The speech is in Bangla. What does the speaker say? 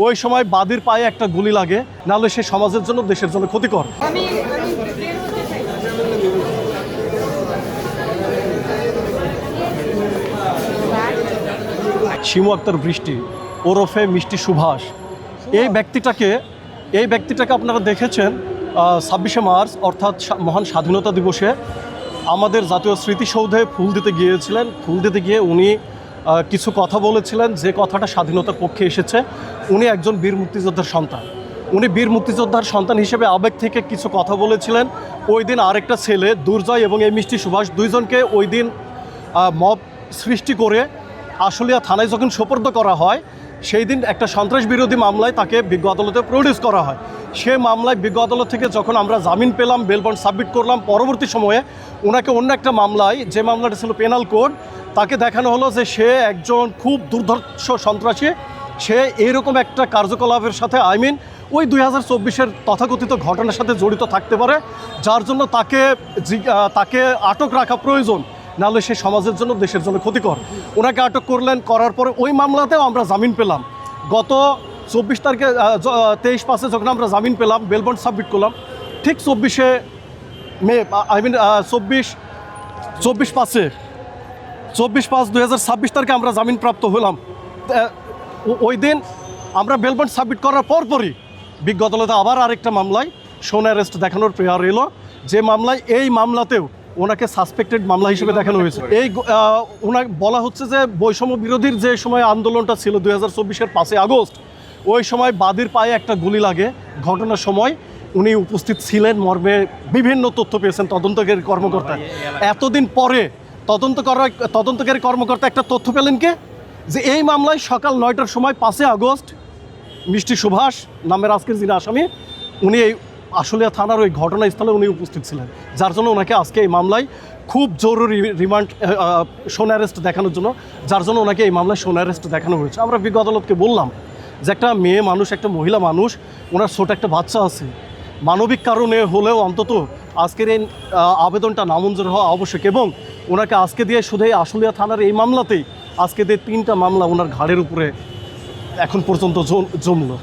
ওই সময় বাদীর পায়ে একটা গুলি লাগে, নাহলে সে সমাজের জন্য দেশের জন্য ক্ষতিকর। শিমু আক্তার বৃষ্টি ওরফে মিষ্টি সুভাষ, এই ব্যক্তিটাকে আপনারা দেখেছেন 26শে মার্চ অর্থাৎ মহান স্বাধীনতা দিবসে আমাদের জাতীয় স্মৃতিসৌধে ফুল দিতে গিয়েছিলেন। ফুল দিতে গিয়ে উনি কিছু কথা বলেছিলেন, যে কথাটা স্বাধীনতার পক্ষে এসেছে। উনি একজন বীর মুক্তিযোদ্ধার সন্তান। উনি বীর মুক্তিযোদ্ধার সন্তান হিসেবে আবেগ থেকে কিছু কথা বলেছিলেন। ওই দিন আরেকটা ছেলে দুর্জয় এবং এই মিষ্টি সুভাষ দুইজনকে ওই দিন মব সৃষ্টি করে আশুলিয়া থানায় যখন সোপর্দ করা হয়, সেই দিন একটা সন্ত্রাস বিরোধী মামলায় তাকে বিজ্ঞ আদালতে প্রডিউস করা হয়। সে মামলায় বিজ্ঞ আদালত থেকে যখন আমরা জামিন পেলাম, বেল বন্ড সাবমিট করলাম, পরবর্তী সময়ে ওনাকে অন্য একটা মামলায়, যে মামলাটা ছিল পেনাল কোড, তাকে দেখানো হলো যে সে একজন খুব দুর্ধর্ষ সন্ত্রাসী। সে এইরকম একটা কার্যকলাপের সাথে ওই 2024-এর তথাকথিত ঘটনার সাথে জড়িত থাকতে পারে, যার জন্য তাকে আটক রাখা প্রয়োজন, নাহলে সে সমাজের জন্য দেশের জন্য ক্ষতিকর। ওনাকে আটক করলেন, করার পরে ওই মামলাতেও আমরা জামিন পেলাম। গত 24 তারিখে 23/5 যখন আমরা জামিন পেলাম, বেল বন্ড সাবমিট করলাম, ঠিক 24শে মে 24/5/2026 তারিখে আমরা জামিন প্রাপ্ত হলাম। ওই দিন আমরা বেল বন্ড সাবমিট করার পরপরই বিজ্ঞ আদালতে আবার আরেকটা মামলায় শোন অ্যারেস্ট দেখানোর প্রেয়ার এলো, যে মামলায় এই মামলাতেও ওনাকে সাসপেক্টেড মামলা হিসেবে দেখানো হয়েছে। ওনাকে বলা হচ্ছে যে বৈষম্য বিরোধীর যে সময় আন্দোলনটা ছিল 2024-এর 5 আগস্ট, ওই সময় বাদীর পায়ে একটা গুলি লাগে। ঘটনার সময় উনি উপস্থিত ছিলেন মর্মে বিভিন্ন তথ্য পেয়েছেন তদন্তকারী কর্মকর্তা। এতদিন পরে তদন্তকারী কর্মকর্তা একটা তথ্য পেলেন যে এই মামলায় সকাল 9টার সময় 5 আগস্ট মিষ্টি সুভাষ নামের আজকের যিনি আসামি, উনি এই আশুলিয়া থানার ওই ঘটনাস্থলে উনি উপস্থিত ছিলেন, যার জন্য ওনাকে আজকে এই মামলায় খুব জরুরি রিমান্ড শোন অ্যারেস্ট দেখানোর জন্য, যার জন্য ওনাকে এই মামলায় শোন অ্যারেস্ট দেখানো হয়েছে। আমরা বিজ্ঞ আদালতকে বললাম যে একটা মেয়ে মানুষ, একটা মহিলা মানুষ, ওনার ছোট একটা বাচ্চা আছে, মানবিক কারণে হলেও অন্তত আজকের এই আবেদনটা নামঞ্জুর হওয়া আবশ্যক, এবং ওনাকে আজকে দিয়ে শুধু এই আশুলিয়া থানার এই মামলাতেই আজকে দিয়ে 3টা মামলা ওনার ঘাড়ের উপরে এখন পর্যন্ত জমলো।